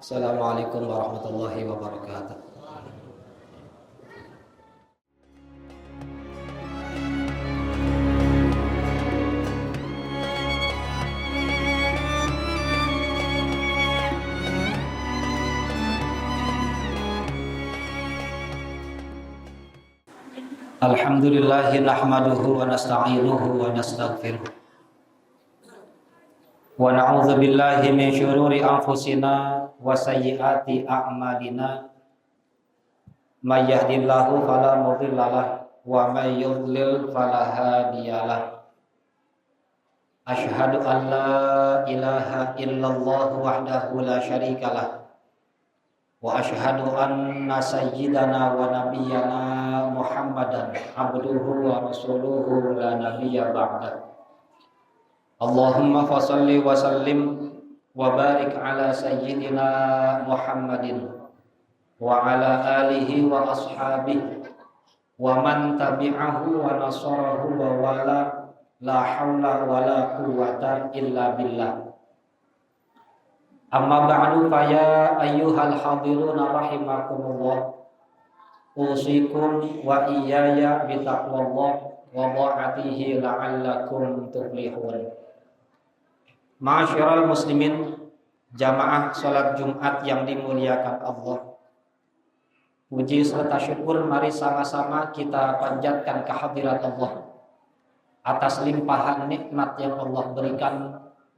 Assalamualaikum warahmatullahi wabarakatuh. Alhamdulillahi nahmaduhu wa nasta'inuhu wa nastaghfiruh. Wa na'udzu billahi min syururi anfusina wa sayyiati a'malina. May yahdihillahu fala mudhillalah wa may yudlil fala hadiyalah. Asyhadu an la ilaha illallah wahdahu la syarikalah. Wa asyhadu anna sayyidana wa nabiyyana Muhammadan abduhu wa rasuluhu la nabiyya ba'da. Allahumma fassalli wa sallim wa barik ala sayyidina Muhammadin wa ala alihi wa ashabihi wa man tabi'ahu wa nasarahu wa wala la hawla wa la quwwata illa billah. Amma ba'du fa ya ayyuhal hadiruna rahimakumullah. Usikum wa iyaya bitaqwallah wa ta'atihi la'allakum tuflihun. Ma'asyiral muslimin, jamaah salat Jumat yang dimuliakan Allah. Puji serta syukur mari sama-sama kita panjatkan kehadirat Allah atas limpahan nikmat yang Allah berikan,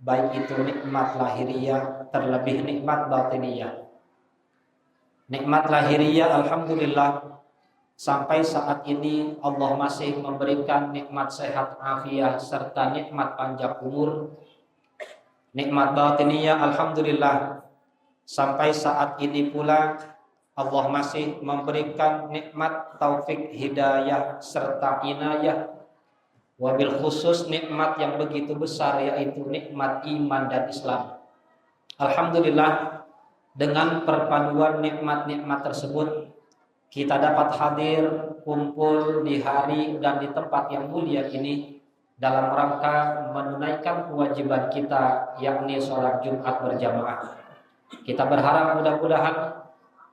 baik itu nikmat lahiriah, terlebih nikmat batiniyah. Nikmat lahiriah alhamdulillah, sampai saat ini Allah masih memberikan nikmat sehat afiat serta nikmat panjang umur. Nikmat batiniyah alhamdulillah, sampai saat ini pula Allah masih memberikan nikmat taufik hidayah serta inayah. Wabil khusus nikmat yang begitu besar, yaitu nikmat iman dan Islam. Alhamdulillah, dengan perpaduan nikmat-nikmat tersebut kita dapat hadir kumpul di hari dan di tempat yang mulia ini dalam rangka menunaikan kewajiban kita, yakni sholat Jumat berjamaah. Kita berharap mudah-mudahan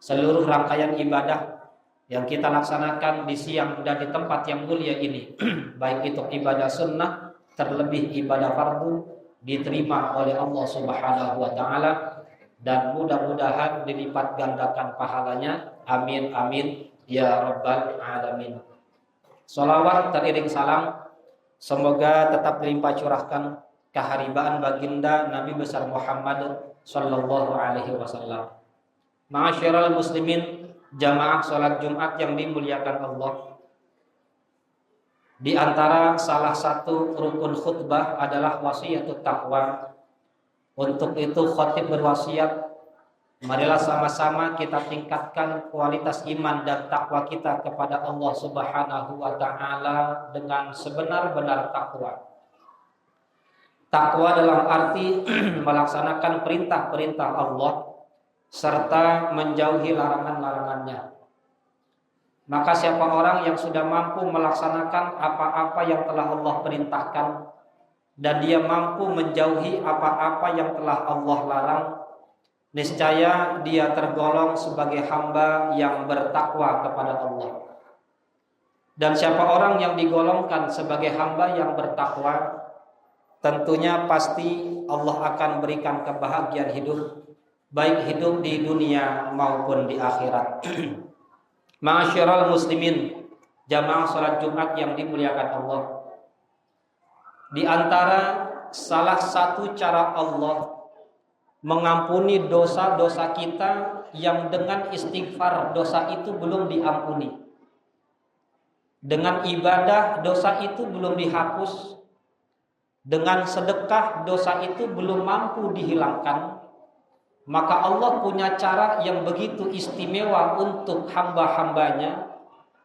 seluruh rangkaian ibadah yang kita laksanakan di siang dan di tempat yang mulia ini baik itu ibadah sunnah, terlebih ibadah fardu, diterima oleh Allah Subhanahu wa taala dan mudah-mudahan dilipat gandakan pahalanya. Amin amin ya rabbal alamin. Shalawat teriring salam semoga tetap dilimpah curahkan keharibaan baginda Nabi besar Muhammad sallallahu alaihi wasallam. Ma'asyiral muslimin, jamaah salat Jumat yang dimuliakan Allah. Di antara salah satu rukun khutbah adalah wasiatut taqwa. Untuk itu khatib berwasiat, marilah sama-sama kita tingkatkan kualitas iman dan takwa kita kepada Allah Subhanahu wa taala dengan sebenar-benar takwa. Takwa dalam arti melaksanakan perintah-perintah Allah serta menjauhi larangan-larangannya. Maka siapa orang yang sudah mampu melaksanakan apa-apa yang telah Allah perintahkan dan dia mampu menjauhi apa-apa yang telah Allah larang, niscaya dia tergolong sebagai hamba yang bertakwa kepada Allah. Dan siapa orang yang digolongkan sebagai hamba yang bertakwa, tentunya pasti Allah akan berikan kebahagiaan hidup, baik hidup di dunia maupun di akhirat. Ma'asyiral muslimin, jamaah salat Jumat yang dimuliakan Allah. Di antara salah satu cara Allah mengampuni dosa-dosa kita yang dengan istighfar dosa itu belum diampuni, dengan ibadah dosa itu belum dihapus, dengan sedekah dosa itu belum mampu dihilangkan, maka Allah punya cara yang begitu istimewa untuk hamba-hambanya,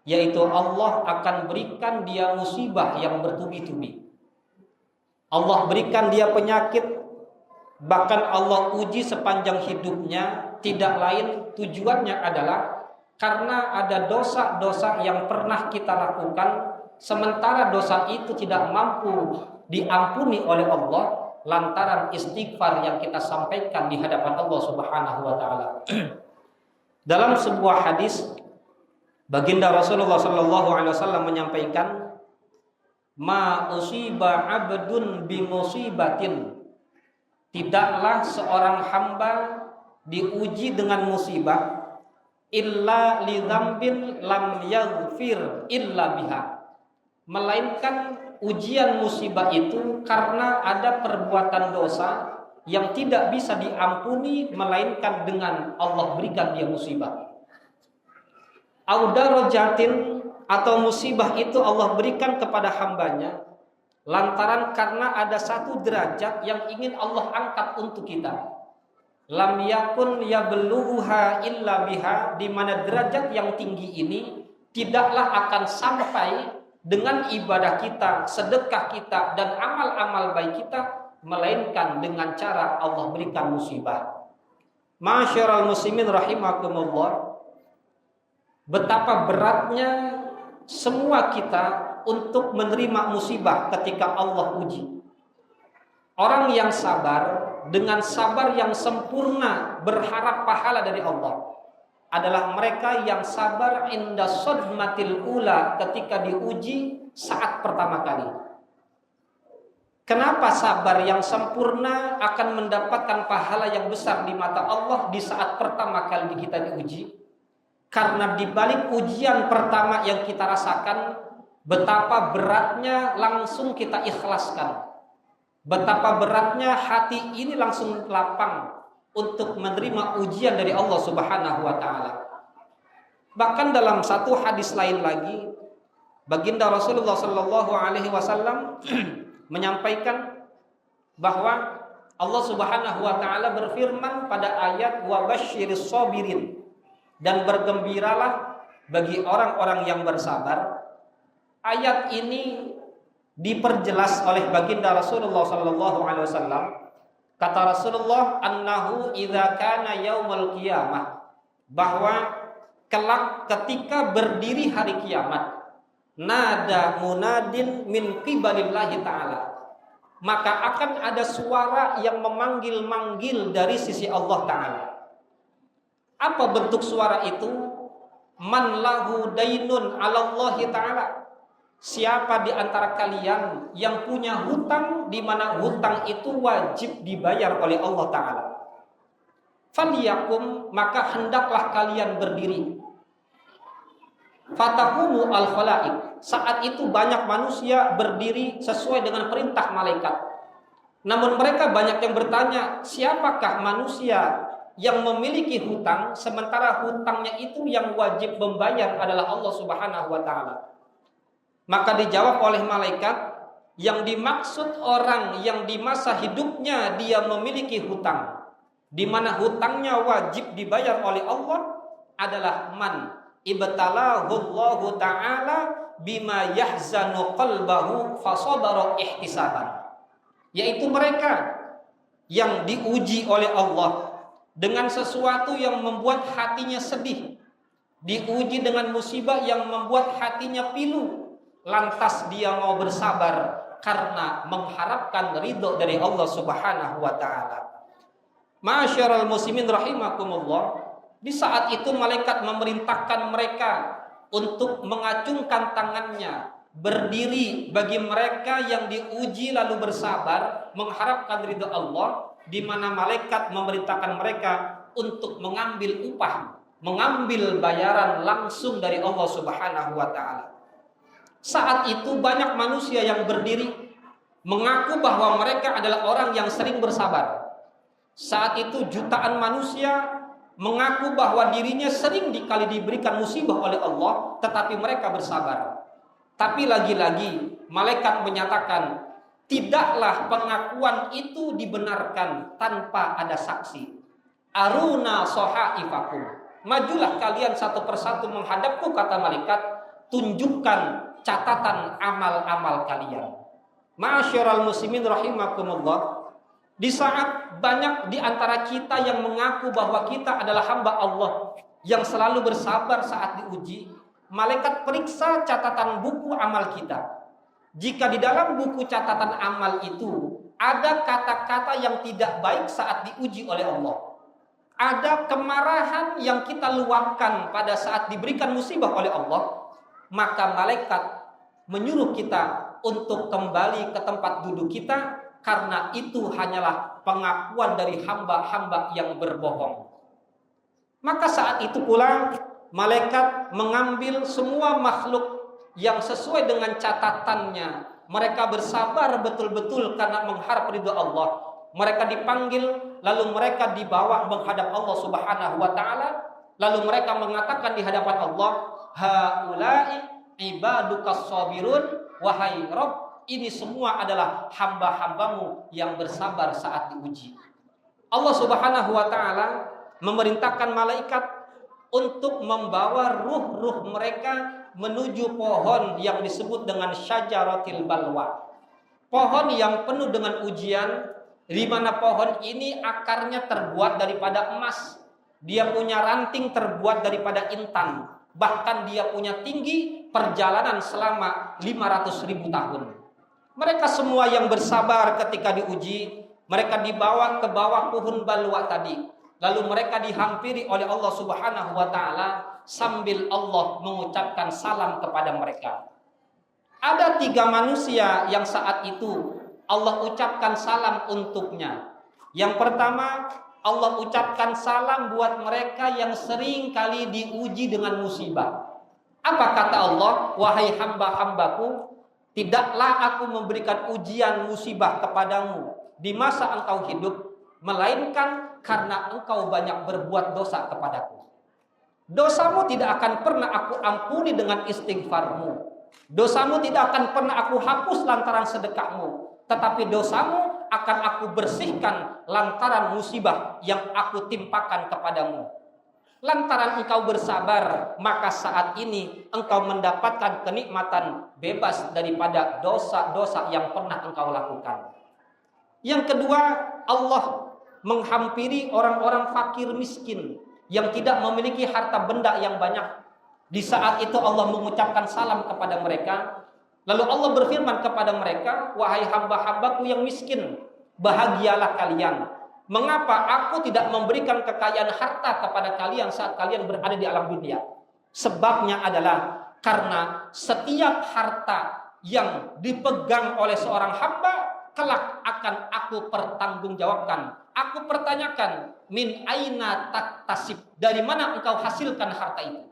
yaitu Allah akan berikan dia musibah yang bertubi-tubi. Allah berikan dia penyakit, bahkan Allah uji sepanjang hidupnya. Tidak lain tujuannya adalah karena ada dosa-dosa yang pernah kita lakukan, sementara dosa itu tidak mampu diampuni oleh Allah, lantaran istighfar yang kita sampaikan di hadapan Allah Subhanahu wa taala. Dalam sebuah hadis, baginda Rasulullah sallallahu alaihi wasallam menyampaikan, "Ma usiba 'abdun bi musibatin." Tidaklah seorang hamba diuji dengan musibah illa li dzambin lam yaghfir illa biha, melainkan ujian musibah itu karena ada perbuatan dosa yang tidak bisa diampuni melainkan dengan Allah berikan dia musibah. Audarajatin, atau musibah itu Allah berikan kepada hambanya lantaran karena ada satu derajat yang ingin Allah angkat untuk kita. Lam yakun yablughuha illa biha, di mana derajat yang tinggi ini tidaklah akan sampai dengan ibadah kita, sedekah kita, dan amal-amal baik kita, melainkan dengan cara Allah berikan musibah. Ma'asyiral muslimin rahimakumullah, betapa beratnya semua kita untuk menerima musibah ketika Allah uji. Orang yang sabar dengan sabar yang sempurna berharap pahala dari Allah adalah mereka yang sabar inda sodmatil ula, ketika diuji saat pertama kali. Kenapa sabar yang sempurna akan mendapatkan pahala yang besar di mata Allah di saat pertama kali kita diuji? Karena di balik ujian pertama yang kita rasakan, betapa beratnya langsung kita ikhlaskan. Betapa beratnya hati ini langsung lapang untuk menerima ujian dari Allah Subhanahu wa taala. Bahkan dalam satu hadis lain lagi, baginda Rasulullah sallallahu alaihi wasallam menyampaikan bahwa Allah Subhanahu wa taala berfirman pada ayat wa basyiris sabirin, dan bergembiralah bagi orang-orang yang bersabar. Ayat ini diperjelas oleh baginda Rasulullah sallallahu alaihi wasallam. Kata Rasulullah, annahu idza kana yaumul qiyamah, bahwa kelak ketika berdiri hari kiamat, nada munadin min qibalillahi ta'ala, maka akan ada suara yang memanggil-manggil dari sisi Allah Ta'ala. Apa bentuk suara itu? Man lahu dainun 'alallahi ta'ala, siapa di antara kalian yang punya hutang, di mana hutang itu wajib dibayar oleh Allah Ta'ala. Faliyakum, maka hendaklah kalian berdiri. Fatakumu al-khalaik, saat itu banyak manusia berdiri sesuai dengan perintah malaikat. Namun mereka banyak yang bertanya, siapakah manusia yang memiliki hutang, sementara hutangnya itu yang wajib membayar adalah Allah Subhanahu wa ta'ala. Maka dijawab oleh malaikat, yang dimaksud orang yang di masa hidupnya dia memiliki hutang, di mana hutangnya wajib dibayar oleh Allah, adalah man ibtalahu Allahu ta'ala bima yahzanu qalbahu fasabara ihtisaban, yaitu mereka yang diuji oleh Allah dengan sesuatu yang membuat hatinya sedih, diuji dengan musibah yang membuat hatinya pilu, lantas dia mau bersabar karena mengharapkan ridho dari Allah Subhanahu wa ta'ala. Ma'asyiral muslimin rahimakumullah, di saat itu malaikat memerintahkan mereka untuk mengacungkan tangannya, berdiri bagi mereka yang diuji lalu bersabar mengharapkan ridho Allah, di mana malaikat memerintahkan mereka untuk mengambil upah, mengambil bayaran langsung dari Allah Subhanahu wa ta'ala. Saat itu banyak manusia yang berdiri mengaku bahwa mereka adalah orang yang sering bersabar. Saat itu jutaan manusia mengaku bahwa dirinya sering dikali diberikan musibah oleh Allah, tetapi mereka bersabar. Tapi lagi-lagi malaikat menyatakan, tidaklah pengakuan itu dibenarkan tanpa ada saksi. Aruna sohaifakum, majulah kalian satu persatu menghadapku, kata malaikat, tunjukkan catatan amal-amal kalian. Ma'asyiral muslimin rahimakumullah, di saat banyak di antara kita yang mengaku bahwa kita adalah hamba Allah yang selalu bersabar saat diuji, malaikat periksa catatan buku amal kita. Jika di dalam buku catatan amal itu ada kata-kata yang tidak baik saat diuji oleh Allah. Ada kemarahan yang kita luapkan pada saat diberikan musibah oleh Allah, maka malaikat menyuruh kita untuk kembali ke tempat duduk kita, karena itu hanyalah pengakuan dari hamba-hamba yang berbohong. Maka saat itu pula malaikat mengambil semua makhluk yang sesuai dengan catatannya. Mereka bersabar betul-betul karena mengharap ridha Allah. Mereka dipanggil, lalu mereka dibawa menghadap Allah Subhanahu wa taala, lalu mereka mengatakan di hadapan Allah, haula'i ibadukas sabirun, wahai Rabb, ini semua adalah hamba-hambamu yang bersabar saat diuji. Allah Subhanahu wa taala memerintahkan malaikat untuk membawa ruh-ruh mereka menuju pohon yang disebut dengan syajaratil balwa. Pohon yang penuh dengan ujian, di mana pohon ini akarnya terbuat daripada emas. Dia punya ranting terbuat daripada intan. Bahkan dia punya tinggi perjalanan selama 500.000 tahun. Mereka semua yang bersabar ketika diuji, mereka dibawa ke bawah pohon balwa tadi. Lalu mereka dihampiri oleh Allah Subhanahu wa taala sambil Allah mengucapkan salam kepada mereka. Ada 3 manusia yang saat itu Allah ucapkan salam untuknya. Yang pertama, Allah ucapkan salam buat mereka yang sering kali diuji dengan musibah. Apa kata Allah? Wahai hamba-hambaku, tidaklah aku memberikan ujian musibah kepadamu di masa engkau hidup, melainkan karena engkau banyak berbuat dosa kepadaku. Dosamu tidak akan pernah aku ampuni dengan istighfarmu. Dosamu tidak akan pernah aku hapus lantaran sedekahmu. Tetapi dosamu akan aku bersihkan lantaran musibah yang aku timpakan kepadamu. Lantaran engkau bersabar, maka saat ini engkau mendapatkan kenikmatan bebas daripada dosa-dosa yang pernah engkau lakukan. Yang kedua, Allah menghampiri orang-orang fakir miskin yang tidak memiliki harta benda yang banyak. Di saat itu Allah mengucapkan salam kepada mereka. Lalu Allah berfirman kepada mereka, wahai hamba-hambaku yang miskin, bahagialah kalian. Mengapa aku tidak memberikan kekayaan harta kepada kalian saat kalian berada di alam dunia? Sebabnya adalah karena setiap harta yang dipegang oleh seorang hamba, kelak akan aku pertanggungjawabkan. Aku pertanyakan, min aina taktasib, dari mana engkau hasilkan harta itu?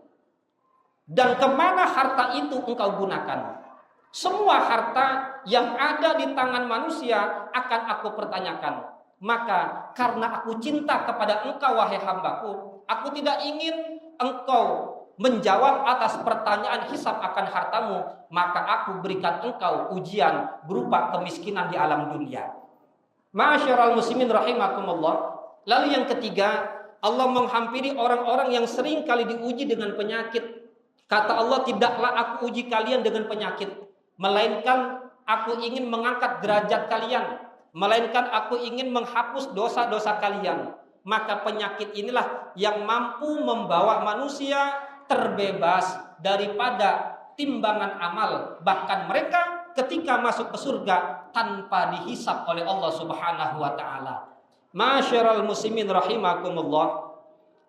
Dan kemana harta itu engkau gunakan? Semua harta yang ada di tangan manusia akan aku pertanyakan. Maka karena aku cinta kepada engkau wahai hambaku, aku tidak ingin engkau menjawab atas pertanyaan hisab akan hartamu, maka aku berikan engkau ujian berupa kemiskinan di alam dunia. Ma'asyiral muslimin rahimakumullah. Lalu yang ketiga, Allah menghampiri orang-orang yang sering kali diuji dengan penyakit. Kata Allah, tidaklah aku uji kalian dengan penyakit, melainkan aku ingin mengangkat derajat kalian, melainkan aku ingin menghapus dosa-dosa kalian. Maka penyakit inilah yang mampu membawa manusia terbebas daripada timbangan amal. Bahkan mereka ketika masuk ke surga tanpa dihisap oleh Allah Subhanahu wa taala. Ma'asyiral muslimin rahimakumullah.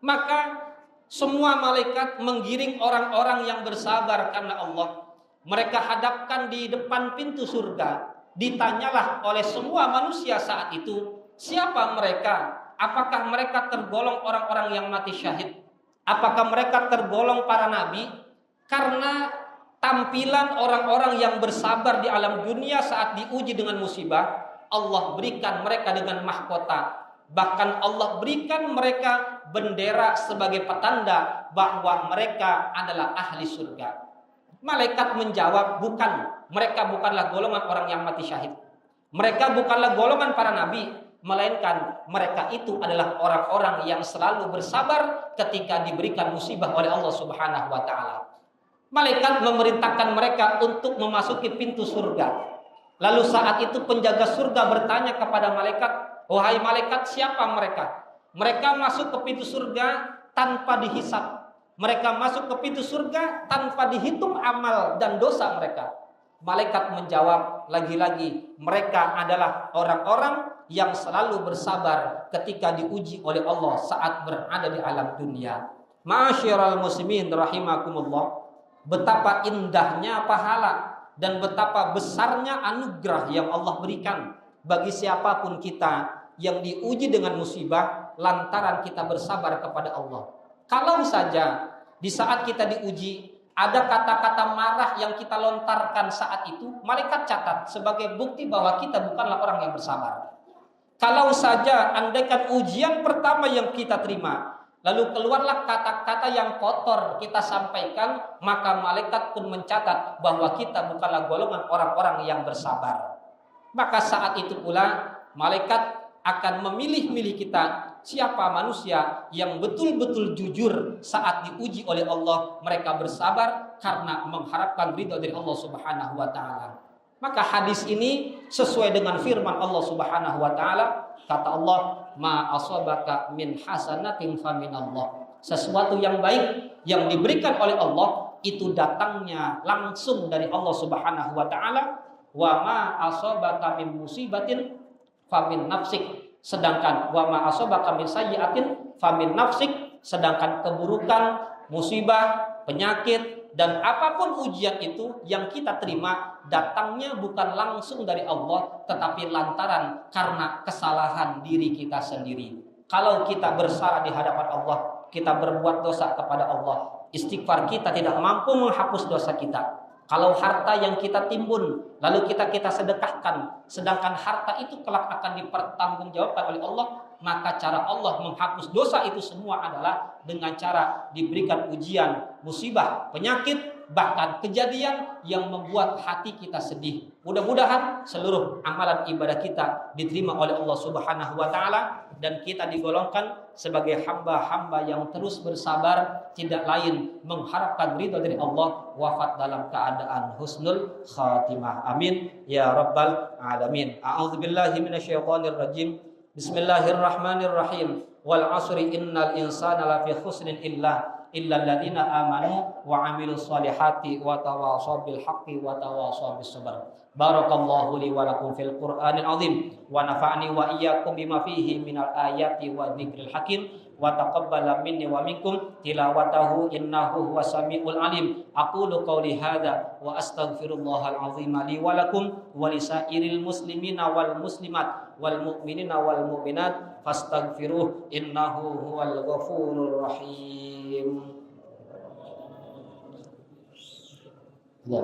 Maka semua malaikat menggiring orang-orang yang bersabar karena Allah. Mereka hadapkan di depan pintu surga. Ditanyalah oleh semua manusia saat itu, siapa mereka? Apakah mereka tergolong orang-orang yang mati syahid? Apakah mereka tergolong para nabi? Karena tampilan orang-orang yang bersabar di alam dunia saat diuji dengan musibah, Allah berikan mereka dengan mahkota. Bahkan Allah berikan mereka bendera sebagai petanda bahwa mereka adalah ahli surga. Malaikat menjawab, bukan. Mereka bukanlah golongan orang yang mati syahid. Mereka bukanlah golongan para nabi, melainkan mereka itu adalah orang-orang yang selalu bersabar ketika diberikan musibah oleh Allah Subhanahu wa taala. Malaikat memerintahkan mereka untuk memasuki pintu surga. Lalu saat itu penjaga surga bertanya kepada malaikat, wahai malaikat, siapa mereka? Mereka masuk ke pintu surga tanpa dihisap. Mereka masuk ke pintu surga tanpa dihitung amal dan dosa mereka. Malaikat menjawab, lagi-lagi mereka adalah orang-orang yang selalu bersabar ketika diuji oleh Allah saat berada di alam dunia. Ma'asyiral muslimin rahimakumullah, betapa indahnya pahala dan betapa besarnya anugerah yang Allah berikan bagi siapapun kita yang diuji dengan musibah lantaran kita bersabar kepada Allah. Kalau saja di saat kita diuji ada kata-kata marah yang kita lontarkan saat itu, malaikat catat sebagai bukti bahwa kita bukanlah orang yang bersabar. Kalau saja andaikan ujian pertama yang kita terima, lalu keluarlah kata-kata yang kotor kita sampaikan, maka malaikat pun mencatat bahwa kita bukanlah golongan orang-orang yang bersabar. Maka saat itu pula malaikat akan memilih-milih kita, siapa manusia yang betul-betul jujur saat diuji oleh Allah. Mereka bersabar karena mengharapkan ridha dari Allah Subhanahu wa taala. Maka hadis ini sesuai dengan firman Allah Subhanahu wa taala. Kata Allah, "Ma asabaka min hasanatin faminallah." Sesuatu yang baik yang diberikan oleh Allah itu datangnya langsung dari Allah Subhanahu wa taala. Wa ma asabaka min musibatin famin nafsik, sedangkan wa ma asabaka min sayyi'atin famin nafsik, sedangkan keburukan, musibah, penyakit dan apapun ujian itu yang kita terima datangnya bukan langsung dari Allah tetapi lantaran karena kesalahan diri kita sendiri. Kalau kita bersalah di hadapan Allah, kita berbuat dosa kepada Allah, istighfar kita tidak mampu menghapus dosa kita. Kalau harta yang kita timbun lalu kita sedekahkan, sedangkan harta itu kelak akan dipertanggungjawabkan oleh Allah, maka cara Allah menghapus dosa itu semua adalah dengan cara diberikan ujian, musibah, penyakit, bahkan kejadian yang membuat hati kita sedih. Mudah-mudahan seluruh amalan ibadah kita diterima oleh Allah Subhanahu wa taala dan kita digolongkan sebagai hamba-hamba yang terus bersabar, tidak lain mengharapkan ridha dari Allah, wafat dalam keadaan husnul khatimah. Amin ya rabbal alamin. A'udzubillahi minasyaitonir rajim. Bismillahirrahmanirrahim. Wal 'asri innal insana lafi khusrin illa alladziina amanu wa 'amilus solihati wa tawashaw bil haqqi wa tawashaw bis sabr. Barakallahu li wa lakum fil Qur'anil 'azim wa nafa'ani wa iyyakum bima fihi minal ayati wa dzikril hakim wa taqabbala minni wa minkum tilawatahu innahu huwas samiul alim. Aqulu qouli hadza wa astaghfirullahal 'azim li wa lakum wa lisairil muslimina wal muslimat wal mu'minina wal mu'minat fastaghfiruh innahu huwal ghafurur rahim. Ya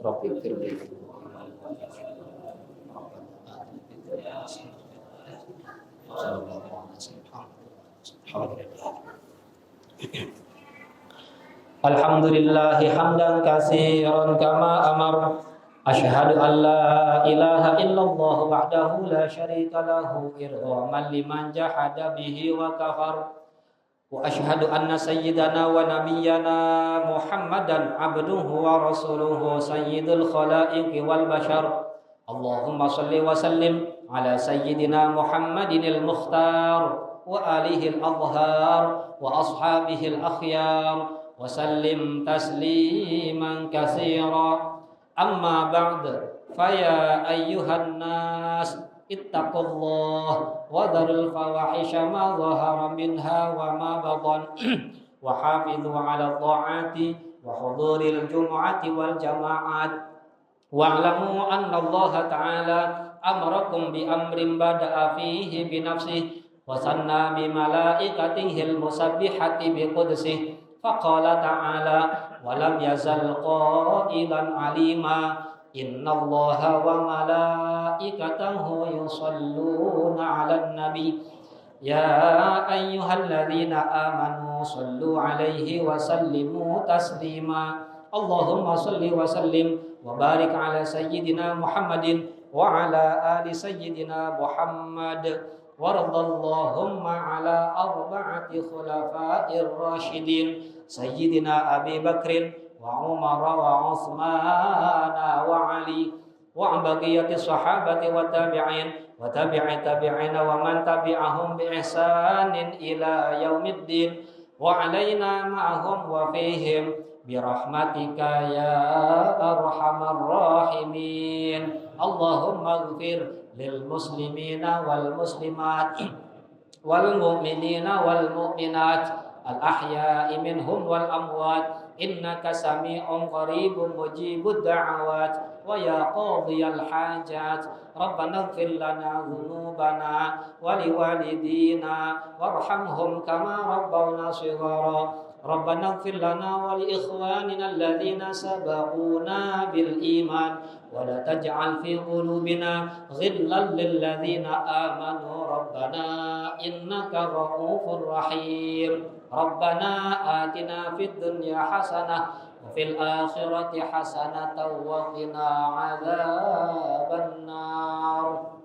Rabbi firli Alhamdulillahi hamdan katsiran kama amar. Asyhadu an la ilaha illallah wahdahu la syarika lahu irghaman liman jahada bihi wa kafar. Wa asyhadu anna sayyidana wa nabiyyana Muhammadan abduhu wa rasuluhu sayyidul khalaiqi wal bashar. Allahumma shalli wa sallim ala sayyidina Muhammadinil mukhtar wa alihi al-adhhar wa ashabihi al-akhyar wa sallim tasliman katsira. Amma ba'd, faya ayyuhan nas ittaqullah wa dharul fawahisha ma dhahara minha wa ma batan wa hafidhu ala ta'ati wa huduril jum'ati wal jama'at wa'lamu anna Allah ta'ala amarakum bi amrin bada'a fihi bi nafsihi wa sanna bi malaikatihil musabbihati bi qudsihi faqala ta'ala wa lam yazal qailan alima innallaha wa malaikatahu yusalluna 'alan nabi ya ayyuhalladzina amanu sallu 'alaihi wa sallimu taslima. Allahumma salli wa sallim wa barik 'ala sayyidina Muhammadin wa 'ala ali sayyidina Muhammad waradallahumma 'ala arba'ati khulafa'ir rasyidin sayyidina Abi Bakrin wa Umar wa Utsman wa Ali wa baqiyati sahabati wa tabi'in wa tabi'i tabi'ina wa man tabi'ahum bi ihsanin ila yaumiddin wa alaina ma'ahum wa fihim birahmatika ya arhamar rahimin. Allahumma ighfir lil muslimina wal muslimat wal mu'minina wal mu'minat al ahya'i minhum wal amwat innaka sami'un qaribun mujibud da'awat wa ya qadhiyal hajat rabbana ighfir lana dhunubana wa liwalidina warhamhum kama rabbawna shighara rabbana ighfir lana wa li ikhwanina alladhina sabaquna bil iman wa la taj'al fi qulubina ghillan lil ladzina amanu rabbana innaka ra'ufur rahim. Rabbana atina fid dunya hasanah wa fil akhirati hasanatan wa qina adzaban nar.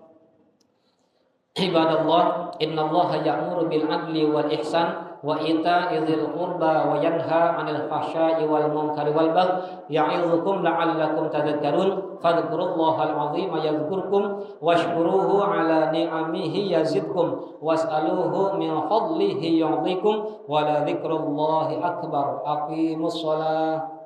Ibadallah, innallaha ya'muru bil adli wal ihsan wa ita'i dzil qurba wa yanha 'anil fahsya'i wal munkari wal baghi ya'idzukum la'allakum tadhakkarun. Fadhkurullahal 'azima yadhkurkum washkuruhu 'ala ni'amihi yazidkum was'aluhu min fadlihi yu'tikum wa la dzikrullahi akbar. Aqimus shalah.